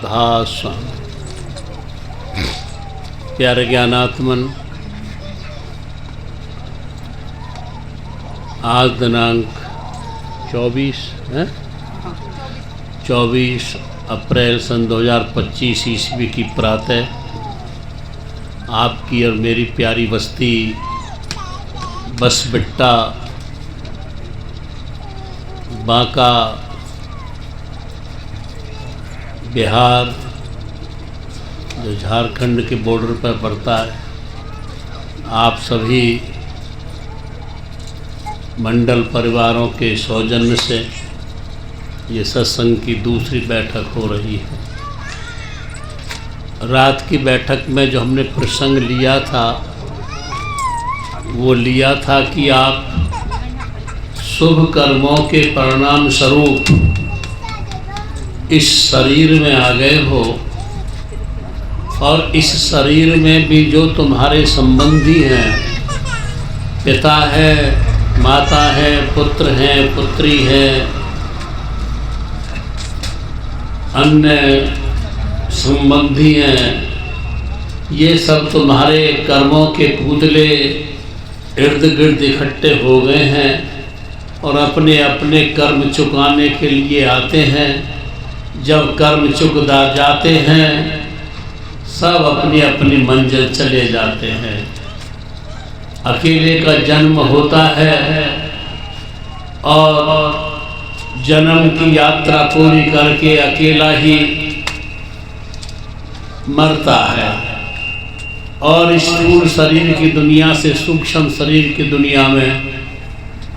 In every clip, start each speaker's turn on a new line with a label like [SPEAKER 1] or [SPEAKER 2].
[SPEAKER 1] राधा स्वामी। प्यारे ज्ञानात्मन, आज दिनांक 24 अप्रैल सन 2025 ईस्वी की प्रातः आपकी और मेरी प्यारी बस्ती बसबिट्टा बांका बिहार, जो झारखंड के बॉर्डर पर पड़ता है, आप सभी मंडल परिवारों के सौजन्य से ये सत्संग की दूसरी बैठक हो रही है। रात की बैठक में जो हमने प्रसंग लिया था वो लिया था कि आप शुभ कर्मों के परिणाम स्वरूप इस शरीर में आ गए हो और इस शरीर में भी जो तुम्हारे संबंधी हैं, पिता है, माता है, पुत्र है, पुत्री है, अन्य संबंधी हैं, ये सब तुम्हारे कर्मों के पुतले इर्द गिर्द इकट्ठे हो गए हैं और अपने अपने कर्म चुकाने के लिए आते हैं। जब कर्म चुक जाते हैं सब अपनी अपनी मंजिल चले जाते हैं। अकेले का जन्म होता है और जन्म की यात्रा पूरी करके अकेला ही मरता है और स्थूल शरीर की दुनिया से सूक्ष्म शरीर की दुनिया में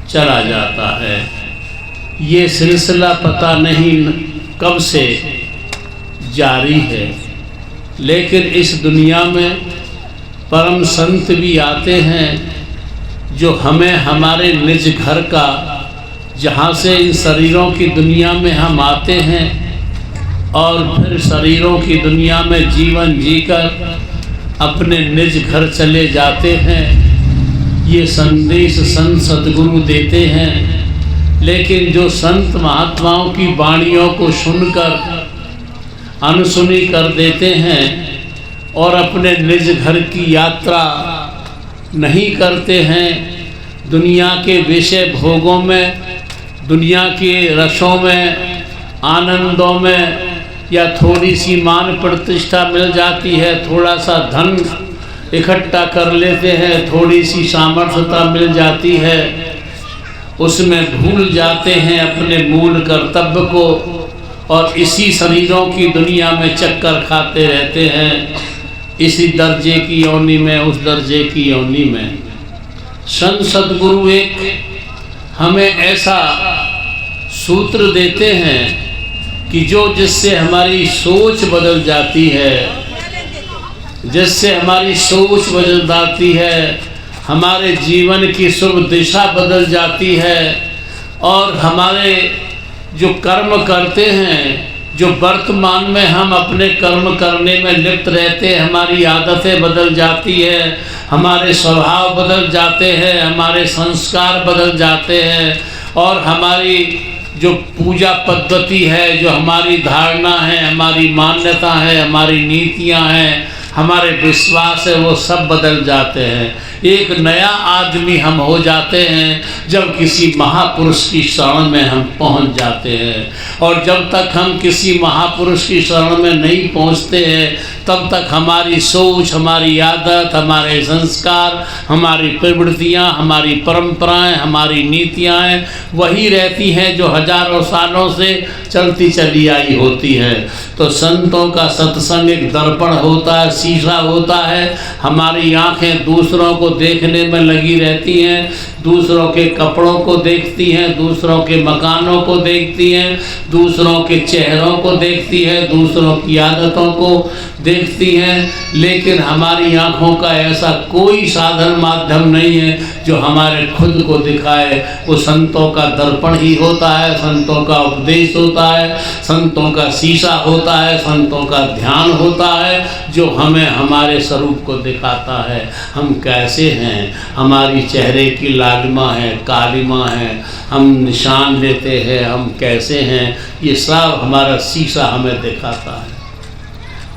[SPEAKER 1] चला जाता है। ये सिलसिला पता नहीं कब से जारी है, लेकिन इस दुनिया में परम संत भी आते हैं जो हमें हमारे निज घर का, जहाँ से इन शरीरों की दुनिया में हम आते हैं और फिर शरीरों की दुनिया में जीवन जीकर अपने निज घर चले जाते हैं, ये संदेश संत सद्गुरु देते हैं। लेकिन जो संत महात्माओं की वाणियों को सुनकर अनसुनी कर देते हैं और अपने निज घर की यात्रा नहीं करते हैं, दुनिया के विषय भोगों में, दुनिया के रसों में, आनंदों में, या थोड़ी सी मान प्रतिष्ठा मिल जाती है, थोड़ा सा धन इकट्ठा कर लेते हैं, थोड़ी सी सामर्थ्यता मिल जाती है, उसमें भूल जाते हैं अपने मूल कर्तव्य को और इसी शरीरों की दुनिया में चक्कर खाते रहते हैं, इसी दर्जे की योनि में, उस दर्जे की योनि में। संत सद्गुरु एक हमें ऐसा सूत्र देते हैं कि जो जिससे हमारी सोच बदल जाती है, जिससे हमारी सोच बदल जाती है, हमारे जीवन की शुभ दिशा बदल जाती है और हमारे जो कर्म करते हैं, जो वर्तमान में हम अपने कर्म करने में लिप्त रहते हैं, हमारी आदतें बदल जाती है, हमारे स्वभाव बदल जाते हैं, हमारे संस्कार बदल जाते हैं और हमारी जो पूजा पद्धति है, जो हमारी धारणा है, हमारी मान्यता है, हमारी नीतियां हैं, हमारे विश्वास है, वो सब बदल जाते हैं। एक नया आदमी हम हो जाते हैं जब किसी महापुरुष की शरण में हम पहुंच जाते हैं। और जब तक हम किसी महापुरुष की शरण में नहीं पहुंचते हैं तब तक हमारी सोच, हमारी आदत, हमारे संस्कार, हमारी प्रवृत्तियां, हमारी परंपराएं, हमारी नीतियां वही रहती हैं जो हजारों सालों से चलती चली आई होती है। तो संतों का सत्संग एक दर्पण होता है, शीशा होता है। हमारी आंखें दूसरों को देखने में लगी रहती हैं, दूसरों के कपड़ों को देखती हैं, दूसरों के मकानों को देखती हैं, दूसरों के चेहरों को देखती हैं, दूसरों की आदतों को देखती हैं, लेकिन हमारी आँखों का ऐसा कोई साधन माध्यम नहीं है जो हमारे खुद को दिखाए। वो संतों का दर्पण ही होता है, संतों का उपदेश होता है, संतों का शीशा होता है, संतों का ध्यान होता है जो हमें हमारे स्वरूप को दिखाता है। हम कैसे हैं, हमारी चेहरे की लालिमा है, कालिमा है, हम निशान लेते हैं, हम कैसे हैं, ये सब हमारा शीशा हमें दिखाता है।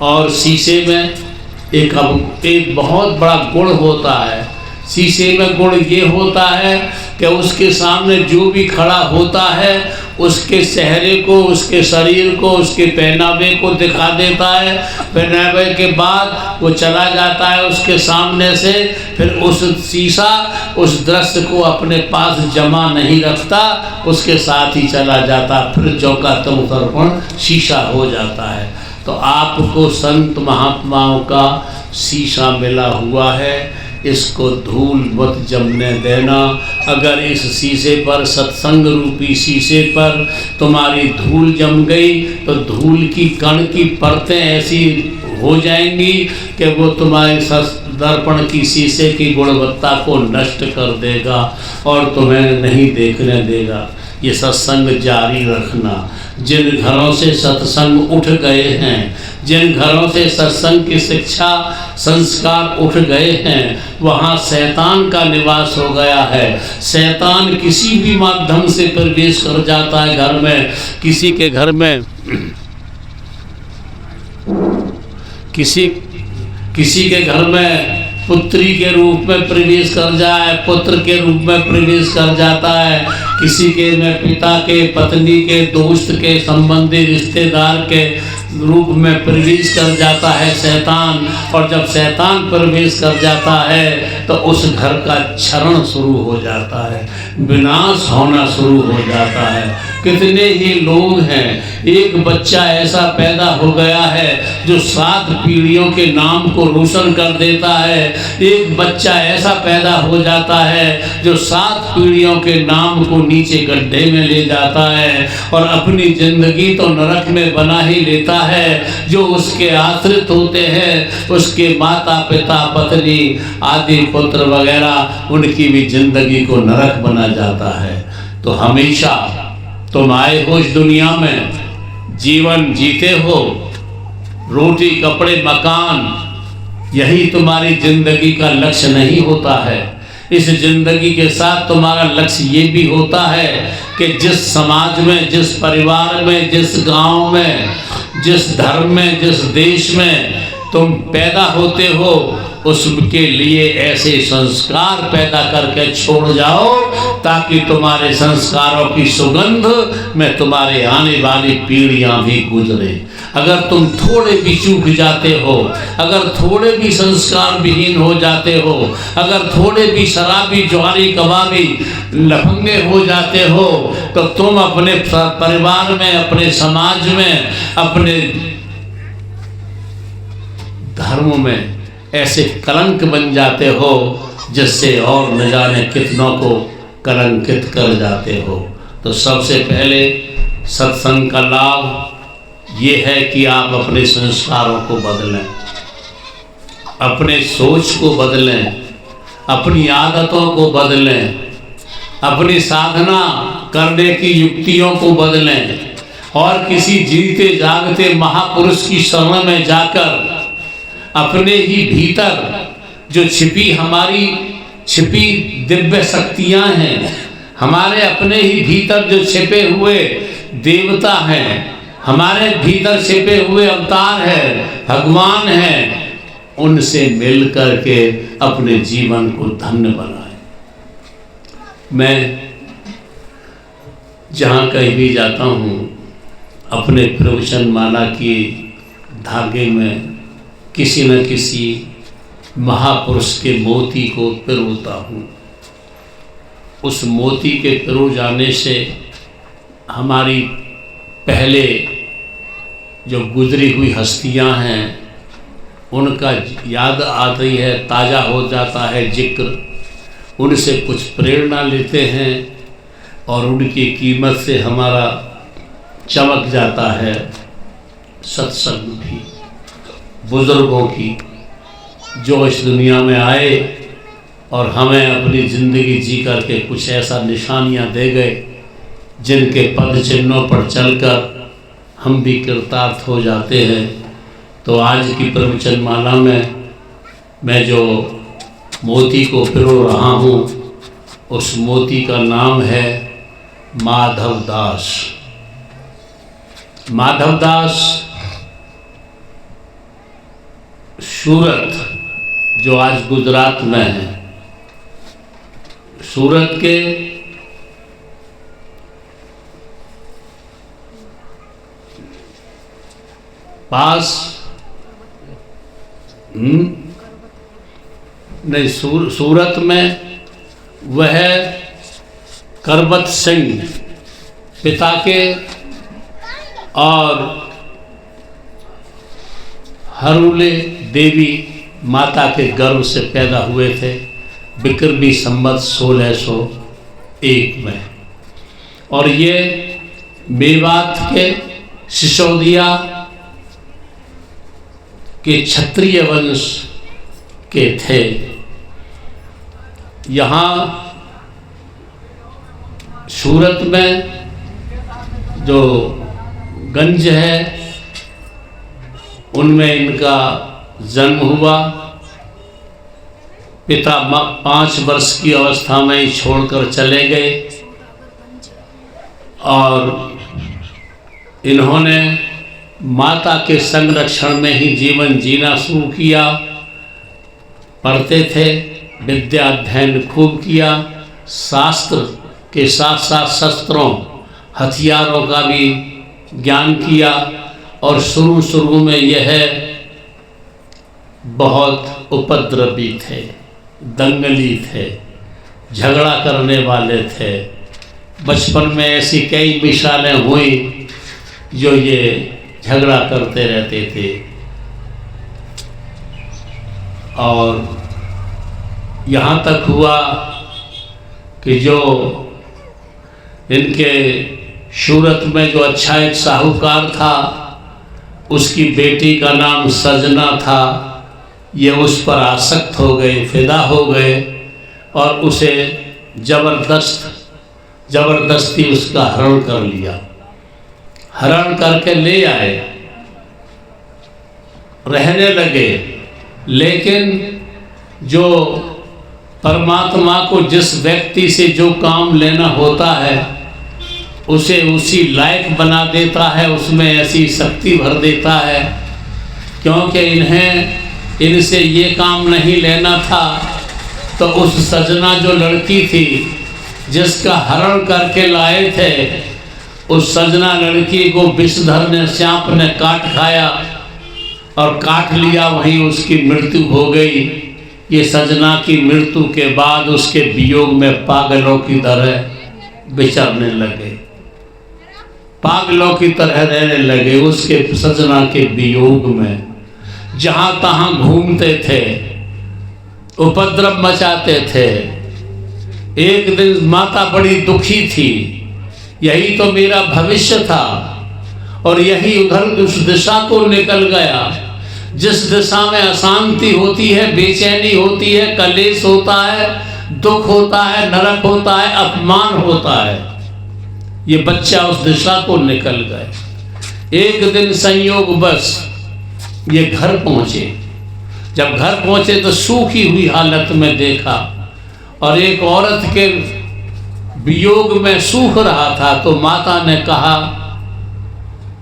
[SPEAKER 1] और शीशे में एक बहुत बड़ा गुण होता है। शीशे में गुण ये होता है कि उसके सामने जो भी खड़ा होता है उसके चेहरे को, उसके शरीर को, उसके पहनावे को दिखा देता है। पहनावे के बाद वो चला जाता है उसके सामने से, फिर उस शीशा उस दृश्य को अपने पास जमा नहीं रखता, उसके साथ ही चला जाता, फिर जो का तुम दर्पण शीशा हो जाता है। तो आपको संत महात्माओं का शीशा मिला हुआ है, इसको धूल मत जमने देना। अगर इस शीशे पर, सत्संग रूपी शीशे पर तुम्हारी धूल जम गई तो धूल की कण की परतें ऐसी हो जाएंगी कि वो तुम्हारे दर्पण की शीशे की गुणवत्ता को नष्ट कर देगा और तुम्हें नहीं देखने देगा। ये सत्संग जारी रखना। जिन घरों से सत्संग उठ गए हैं, जिन घरों से सत्संग की शिक्षा संस्कार उठ गए हैं, वहाँ शैतान का निवास हो गया है। शैतान किसी भी माध्यम से प्रवेश कर जाता है घर में। किसी के घर में किसी के घर में पुत्री के रूप में प्रवेश कर जाए, पुत्र के रूप में प्रवेश कर जाता है। किसी के में पिता के, पत्नी के, दोस्त के, संबंधी, रिश्तेदार के रूप में प्रवेश कर जाता है शैतान। और जब शैतान प्रवेश कर जाता है तो उस घर का क्षरण शुरू हो जाता है, विनाश होना शुरू हो जाता है। कितने ही लोग हैं, एक बच्चा ऐसा पैदा हो गया है जो 7 पीढ़ियों के नाम को रोशन कर देता है। एक बच्चा ऐसा पैदा हो जाता है जो 7 पीढ़ियों के नाम को नीचे गड्ढे में ले जाता है और अपनी जिंदगी तो नरक में बना ही लेता है। जो उसके आश्रित होते हैं, उसके माता पिता, पत्नी आदि पुत्र वगैरह, उनकी भी जिंदगी को नरक बना जाता है। तो हमेशा तुम आए हो इस दुनिया में, जीवन जीते हो, रोटी कपड़े मकान, यही तुम्हारी जिंदगी का लक्ष्य नहीं होता है। इस जिंदगी के साथ तुम्हारा लक्ष्य ये भी होता है कि जिस समाज में, जिस परिवार में, जिस गांव में, जिस धर्म में, जिस देश में तुम पैदा होते हो, उसके लिए ऐसे संस्कार पैदा करके छोड़ जाओ ताकि तुम्हारे संस्कारों की सुगंध में तुम्हारे आने वाली पीढ़ियां भी गुजरे। अगर तुम थोड़े भी चूक जाते हो, अगर थोड़े भी संस्कार विहीन हो जाते हो, अगर थोड़े भी शराबी, ज्वारी, कबाबी, लफंगे हो जाते हो, तो तुम अपने परिवार में, अपने समाज में, अपने धर्म में ऐसे कलंक बन जाते हो जिससे और न जाने कितनों को कलंकित कर जाते हो। तो सबसे पहले सत्संग का लाभ ये है कि आप अपने संस्कारों को बदलें, अपने सोच को बदलें, अपनी आदतों को बदलें, अपनी साधना करने की युक्तियों को बदलें और किसी जीते जागते महापुरुष की शरण में जाकर अपने ही भीतर जो छिपी दिव्य शक्तियां हैं, हमारे अपने ही भीतर जो छिपे हुए देवता हैं, हमारे भीतर छिपे हुए अवतार हैं, भगवान हैं, उनसे मिल करके अपने जीवन को धन्य बनाएं। मैं जहाँ कहीं भी जाता हूँ, अपने प्रवचन माला के धागे में किसी न किसी महापुरुष के मोती को पिरोता हूँ। उस मोती के पिरो जाने से हमारी पहले जो गुजरी हुई हस्तियाँ हैं उनका याद आती है, ताज़ा हो जाता है जिक्र, उनसे कुछ प्रेरणा लेते हैं और उनकी कीमत से हमारा चमक जाता है। सत्संग भी बुज़ुर्गों की जो इस दुनिया में आए और हमें अपनी ज़िंदगी जी करके कुछ ऐसा निशानियां दे गए जिनके पद चिन्हों पर चलकर हम भी कृतार्थ हो जाते हैं। तो आज की प्रवचन माला में मैं जो मोती को पिरो रहा हूँ, उस मोती का नाम है माधव दास। माधव दास सूरत जो आज गुजरात में है, सूरत के पास नहीं, सूरत में वह करबत सिंह पिता के और हरुले देवी माता के गर्भ से पैदा हुए थे बिक्रमी संवत 1601 में। और ये मेवात के सिसोदिया के क्षत्रिय वंश के थे। यहाँ सूरत में जो गंज है उनमें इनका जन्म हुआ। पिता 5 वर्ष की अवस्था में ही छोड़कर चले गए और इन्होंने माता के संरक्षण में ही जीवन जीना शुरू किया। पढ़ते थे, विद्या अध्ययन खूब किया, शास्त्र के साथ साथ शस्त्रों हथियारों का भी ज्ञान किया। और शुरू में यह बहुत उपद्रवी थे, दंगली थे, झगड़ा करने वाले थे। बचपन में ऐसी कई मिसालें हुई जो ये झगड़ा करते रहते थे। और यहाँ तक हुआ कि जो इनके सूरत में जो अच्छा एक साहूकार था, उसकी बेटी का नाम सजना था। ये उस पर आसक्त हो गए, फिदा हो गए और उसे जबरदस्ती उसका हरण कर लिया। हरण करके ले आए, रहने लगे। लेकिन जो परमात्मा को जिस व्यक्ति से जो काम लेना होता है उसे उसी लायक बना देता है, उसमें ऐसी शक्ति भर देता है। क्योंकि इनसे ये काम नहीं लेना था, तो उस सजना जो लड़की थी जिसका हरण करके लाए थे, उस सजना लड़की को विषधर ने, सांप ने काट खाया और काट लिया, वहीं उसकी मृत्यु हो गई। ये सजना की मृत्यु के बाद उसके वियोग में पागलों की तरह विचरने लगे, पागलों की तरह रहने लगे। उसके सजना के वियोग में जहाँ तहाँ घूमते थे, उपद्रव मचाते थे। एक दिन माता बड़ी दुखी थी, यही तो मेरा भविष्य था, और यही उधर उस दिशा को निकल गया जिस दिशा में अशांति होती है, बेचैनी होती है, कलेश होता है, दुख होता है, नरक होता है, अपमान होता है। ये बच्चा उस दिशा को निकल गए। एक दिन संयोग बस ये घर पहुँचे। जब घर पहुँचे तो सूखी हुई हालत में देखा और एक औरत के वियोग में सूख रहा था। तो माता ने कहा,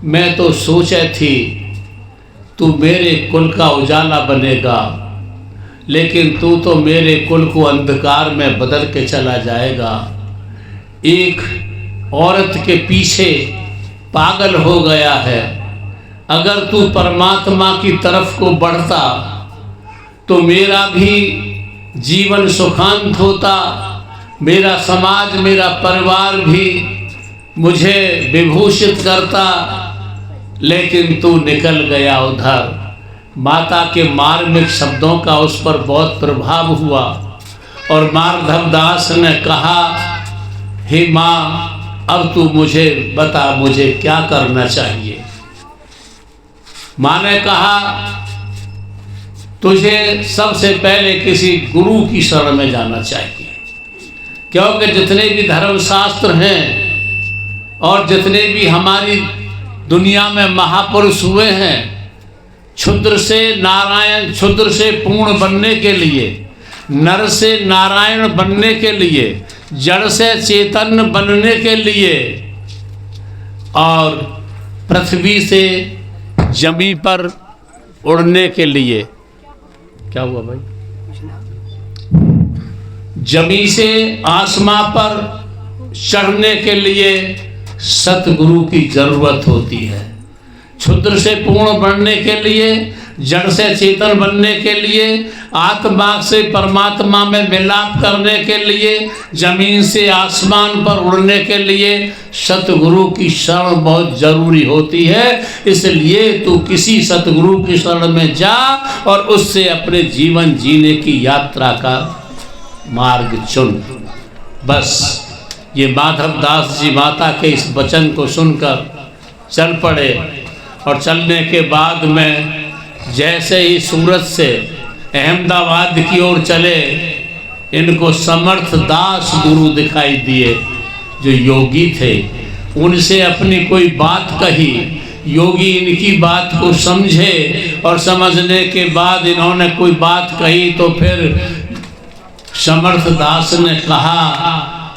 [SPEAKER 1] मैं तो सोचे थी तू मेरे कुल का उजाला बनेगा, लेकिन तू तो मेरे कुल को अंधकार में बदल के चला जाएगा। एक औरत के पीछे पागल हो गया है। अगर तू परमात्मा की तरफ को बढ़ता तो मेरा भी जीवन सुखांत होता, मेरा समाज, मेरा परिवार भी मुझे विभूषित करता, लेकिन तू निकल गया उधर। माता के मार्मिक शब्दों का उस पर बहुत प्रभाव हुआ और माधव दास ने कहा, हे माँ, अब तू मुझे बता, मुझे क्या करना चाहिए। माँ ने कहा, तुझे सबसे पहले किसी गुरु की शरण में जाना चाहिए, क्योंकि जितने भी धर्मशास्त्र हैं और जितने भी हमारी दुनिया में महापुरुष हुए हैं, क्षुद्र से नारायण, क्षुद्र से पूर्ण बनने के लिए, नर से नारायण बनने के लिए, जड़ से चैतन्य बनने के लिए और पृथ्वी से जमी पर उड़ने के लिए क्या हुआ भाई? जमी से आसमां पर चढ़ने के लिए सतगुरु की जरूरत होती है। क्षुद्र से पूर्ण बनने के लिए, जड़ से चेतन बनने के लिए, आत्मा से परमात्मा में मिलाप करने के लिए, जमीन से आसमान पर उड़ने के लिए सतगुरु की शरण बहुत जरूरी होती है। इसलिए तू किसी सतगुरु की शरण में जा और उससे अपने जीवन जीने की यात्रा का मार्ग चुन। बस ये माधव दास जी माता के इस वचन को सुनकर चल पड़े और चलने के बाद में जैसे ही सूरत से अहमदाबाद की ओर चले, इनको समर्थ दास गुरु दिखाई दिए जो योगी थे। उनसे अपनी कोई बात कही, योगी इनकी बात को समझे और समझने के बाद इन्होंने कोई बात कही तो फिर समर्थ दास ने कहा,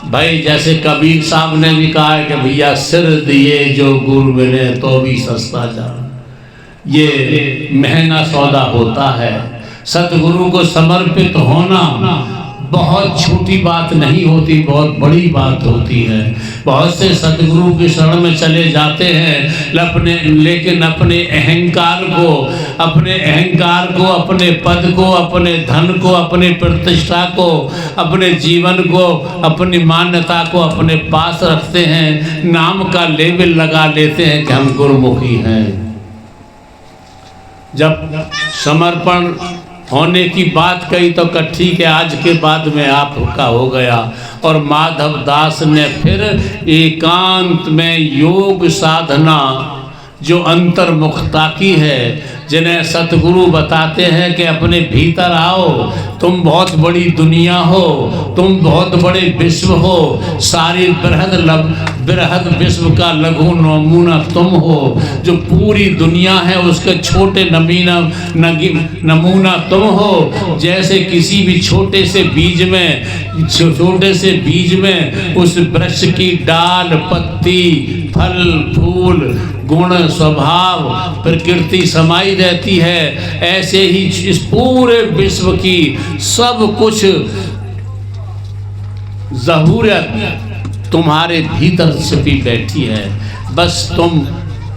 [SPEAKER 1] भाई जैसे कबीर साहब ने भी कहा है कि भैया सिर दिए जो गुरु मिले तो भी सस्ता जान। ये महंगा सौदा होता है। सतगुरु को समर्पित होना बहुत छोटी बात नहीं होती, बहुत बड़ी बात होती है। बहुत से सतगुरु की शरण में चले जाते हैं लेकिन अपने अहंकार को, अपने पद को, अपने धन को, अपने प्रतिष्ठा को, अपने जीवन को, अपनी मान्यता को अपने पास रखते हैं। नाम का लेबल लगा लेते हैं कि हम गुरुमुखी हैं। जब समर्पण होने की बात कही तो ठीक है, आज के बाद में आपका हो गया। और माधव दास ने फिर एकांत में योग साधना जो अंतर्मुखता की है, जिन्हें सतगुरु बताते हैं कि अपने भीतर आओ, तुम बहुत बड़ी दुनिया हो, तुम बहुत बड़े विश्व हो, सारी बृहद विश्व का लघु नमूना तुम हो, जो पूरी दुनिया है उसके छोटे नमूना तुम हो। जैसे किसी भी छोटे से बीज में उस वृक्ष की डाल, पत्ती, फल, फूल, गुण, स्वभाव, प्रकृति समाई रहती है, ऐसे ही इस पूरे विश्व की सब कुछ ज़रूरत तुम्हारे भीतर छिपी बैठी है, बस तुम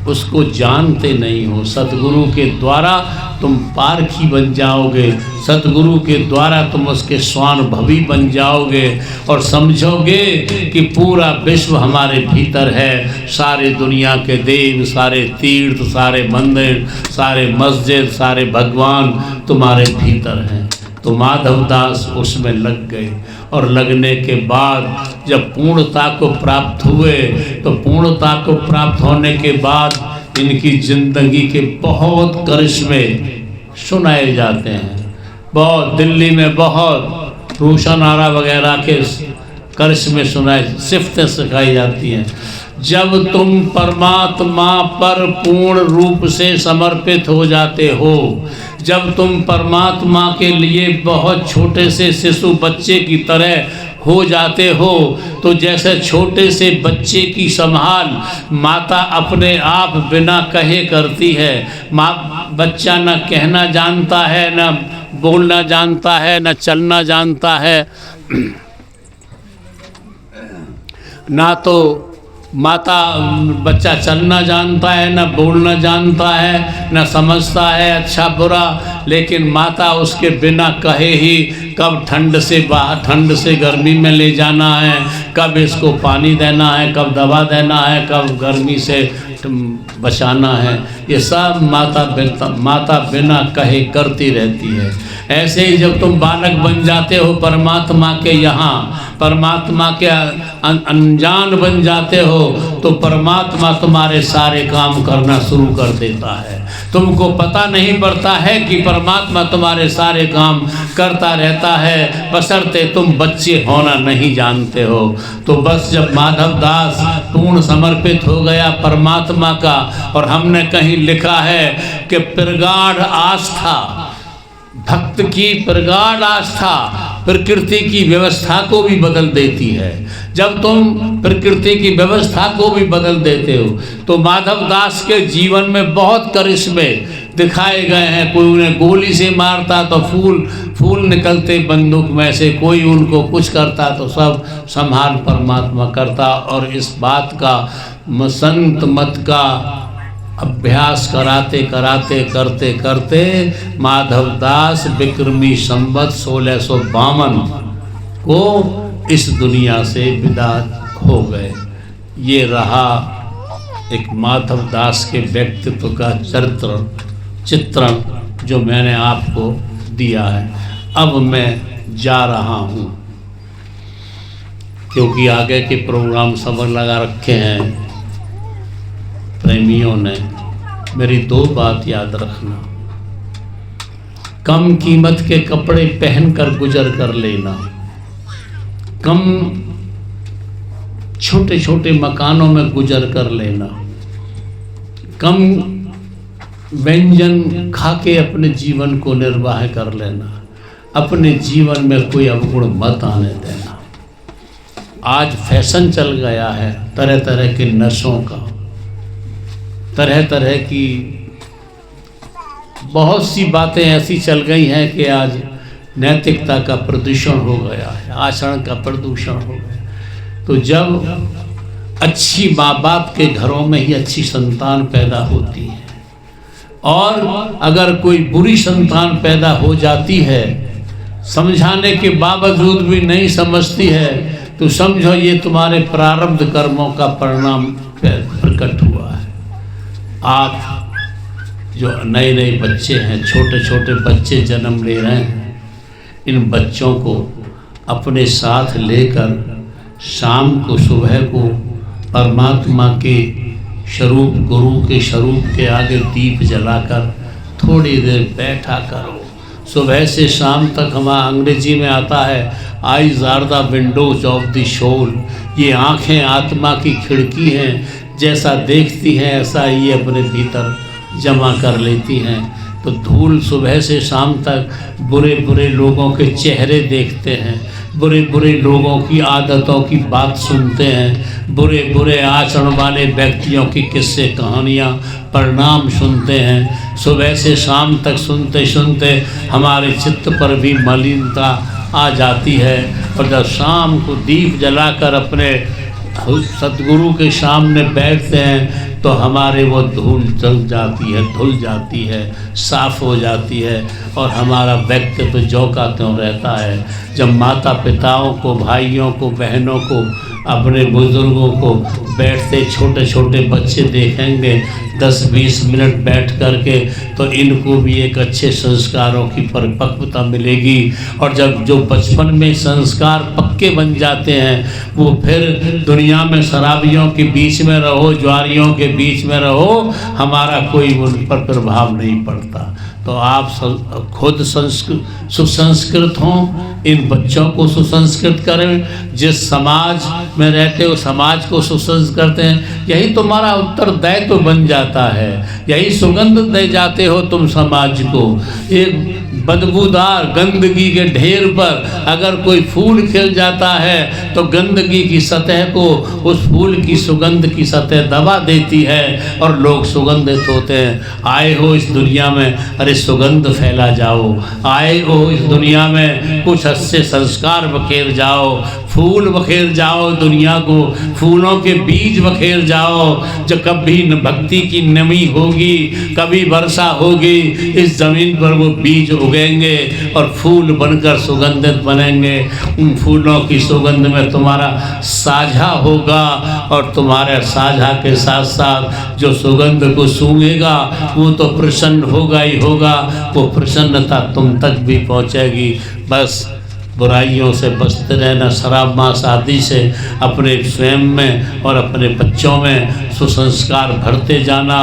[SPEAKER 1] उसको जानते नहीं हो। सतगुरु के द्वारा तुम पारखी बन जाओगे, सतगुरु के द्वारा तुम उसके स्वानुभवी बन जाओगे और समझोगे कि पूरा विश्व हमारे भीतर है। सारे दुनिया के देव, सारे तीर्थ, सारे मंदिर, सारे मस्जिद, सारे भगवान तुम्हारे भीतर हैं। तो माधव दास उसमें लग गए और लगने के बाद जब पूर्णता को प्राप्त हुए तो पूर्णता को प्राप्त होने के बाद इनकी जिंदगी के बहुत करिश्मे सुनाए जाते हैं। बहुत दिल्ली में बहुत रोशन आरा वगैरह के करिश्मे सुनाए, सिफ्तें सिखाई जाती हैं। जब तुम परमात्मा पर पूर्ण रूप से समर्पित हो जाते हो, जब तुम परमात्मा के लिए बहुत छोटे से शिशु बच्चे की तरह हो जाते हो, तो जैसे छोटे से बच्चे की संभाल माता अपने आप बिना कहे करती है। बच्चा न कहना जानता है, न बोलना जानता है, न चलना जानता है, ना तो बच्चा चलना जानता है, न बोलना जानता है, न समझता है अच्छा बुरा, लेकिन माता उसके बिना कहे ही कब ठंड से गर्मी में ले जाना है, कब इसको पानी देना है, कब दवा देना है, कब गर्मी से बचाना है, ये सब माता बिना कहे करती रहती है। ऐसे ही जब तुम बालक बन जाते हो परमात्मा के यहाँ, परमात्मा के अनजान बन जाते हो, तो परमात्मा तुम्हारे सारे काम करना शुरू कर देता है। तुमको पता नहीं पड़ता है कि परमात्मा तुम्हारे सारे काम करता रहता है, बशर्ते तुम बच्चे होना नहीं जानते हो। तो बस जब माधव दास पूर्ण समर्पित हो गया परमात्मा का, और हमने कहीं लिखा है कि प्रगाढ़ आस्था, भक्त की प्रगाढ़ आस्था प्रकृति की व्यवस्था को भी बदल देती है। जब तुम प्रकृति की व्यवस्था को भी बदल देते हो, तो माधव दास के जीवन में बहुत करिश्मे, दिखाए गए हैं। कोई उन्हें गोली से मारता तो फूल निकलते बंदूक में से, कोई उनको कुछ करता तो सब संहार परमात्मा करता। और इस बात का संत मत का अभ्यास कराते कराते करते करते माधवदास विक्रमी संवत 1652 को इस दुनिया से विदा हो गए। ये रहा एक माधवदास के व्यक्तित्व का चित्रण जो मैंने आपको दिया है। अब मैं जा रहा हूँ क्योंकि आगे के प्रोग्राम सब लगा रखे हैं प्रेमियों ने। मेरी 2 बात याद रखना, कम कीमत के कपड़े पहनकर गुजर कर लेना, कम छोटे छोटे मकानों में गुजर कर लेना, कम व्यंजन खा के अपने जीवन को निर्वाह कर लेना, अपने जीवन में कोई अवगुण मत आने देना। आज फैशन चल गया है तरह तरह के नशों का, तरह तरह की बहुत सी बातें ऐसी चल गई हैं कि आज नैतिकता का प्रदूषण हो गया है, आचरण का प्रदूषण हो गया। तो जब अच्छी माँ बाप के घरों में ही अच्छी संतान पैदा होती है, और अगर कोई बुरी संतान पैदा हो जाती है, समझाने के बावजूद भी नहीं समझती है, तो समझो ये तुम्हारे प्रारब्ध कर्मों का परिणाम प्रकट हुआ है। आप जो नए नए बच्चे हैं, छोटे छोटे बच्चे जन्म ले रहे हैं, इन बच्चों को अपने साथ लेकर शाम को सुबह को परमात्मा के स्वरूप, गुरु के स्वरूप के आगे दीप जलाकर थोड़ी देर बैठा करो। सुबह से शाम तक हमारा अंग्रेजी में आता है eyes are the windows of the soul. ये आँखें आत्मा की खिड़की हैं, जैसा देखती हैं ऐसा ही अपने भीतर जमा कर लेती हैं। तो धूल सुबह से शाम तक बुरे बुरे लोगों के चेहरे देखते हैं, बुरे बुरे लोगों की आदतों की बात सुनते हैं, बुरे बुरे आचरण वाले व्यक्तियों की किस्से कहानियाँ परिणाम सुनते हैं। सुबह से शाम तक सुनते सुनते हमारे चित्त पर भी मलिनता आ जाती है, और जब शाम को दीप जलाकर अपने सतगुरु के सामने बैठते हैं तो हमारे वो धूल जल जाती है, धुल जाती है, साफ हो जाती है, और हमारा व्यक्तित्व जो का त्यों रहता है। जब माता पिताओं को, भाइयों को, बहनों को, अपने बुजुर्गों को बैठते छोटे छोटे बच्चे देखेंगे 10-20 मिनट बैठ करके, तो इनको भी एक अच्छे संस्कारों की परिपक्वता मिलेगी। और जब जो बचपन में संस्कार पक्के बन जाते हैं, वो फिर दुनिया में शराबियों के बीच में रहो, ज्वारियों के बीच में रहो, हमारा कोई उन पर प्रभाव नहीं पड़ता। तो आप खुद सुसंस्कृत हों, इन बच्चों को सुसंस्कृत करें। जिस समाज में रहते हो समाज को सुसंस्कृत करते हैं, यही तुम्हारा उत्तरदायित्व बन जाता है, यही सुगंध दे जाते हो तुम समाज को। एक बदबूदार गंदगी के ढेर पर अगर कोई फूल खिल जाता है तो गंदगी की सतह को उस फूल की सुगंध की सतह दबा देती है और लोग सुगंधित होते हैं। आए हो इस दुनिया में, अरे सुगंध फैला जाओ, आए हो इस दुनिया में कुछ अच्छे संस्कार बखेर जाओ, फूल बखेर जाओ, दुनिया को फूलों के बीज बखेर जाओ। जो कभी न भक्ति की नमी होगी, कभी वर्षा होगी, इस ज़मीन पर वो बीज उगेंगे और फूल बनकर सुगंधित बनेंगे। उन फूलों की सुगंध में तुम्हारा साझा होगा, और तुम्हारे साझा के साथ साथ जो सुगंध को सूंघेगा वो तो प्रसन्न होगा ही होगा, वो प्रसन्नता तुम तक भी पहुँचेगी। बस बुराइयों से बचते रहना, शराब मांस आदि से अपने स्वयं में और अपने बच्चों में सुसंस्कार भरते जाना,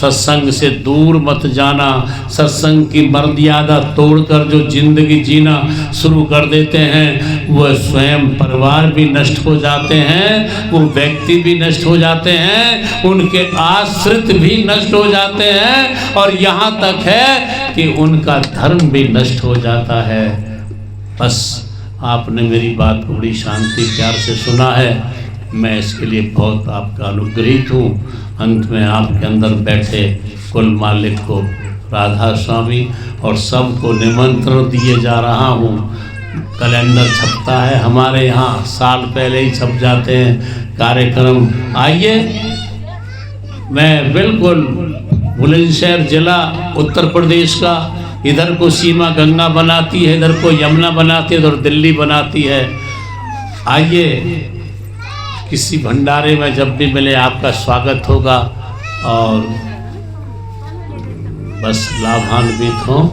[SPEAKER 1] सत्संग से दूर मत जाना। सत्संग की मर्यादा तोड़कर जो जिंदगी जीना शुरू कर देते हैं, वो स्वयं परिवार भी नष्ट हो जाते हैं, वो व्यक्ति भी नष्ट हो जाते हैं, उनके आश्रित भी नष्ट हो जाते हैं, और यहाँ तक है कि उनका धर्म भी नष्ट हो जाता है। बस आपने मेरी बात को बड़ी शांति प्यार से सुना है, मैं इसके लिए बहुत आपका अनुग्रहित हूँ। अंत में आपके अंदर बैठे कुल मालिक को राधा स्वामी, और सबको निमंत्रण दिए जा रहा हूँ। कैलेंडर छपता है हमारे यहाँ, साल पहले ही छप जाते हैं कार्यक्रम। आइए, मैं बिल्कुल बुलंदशहर जिला उत्तर प्रदेश का, इधर को सीमा गंगा बनाती है, इधर को यमुना बनाती है, इधर दिल्ली बनाती है। आइए, किसी भंडारे में जब भी मिले आपका स्वागत होगा, और बस लाभान्वित हों।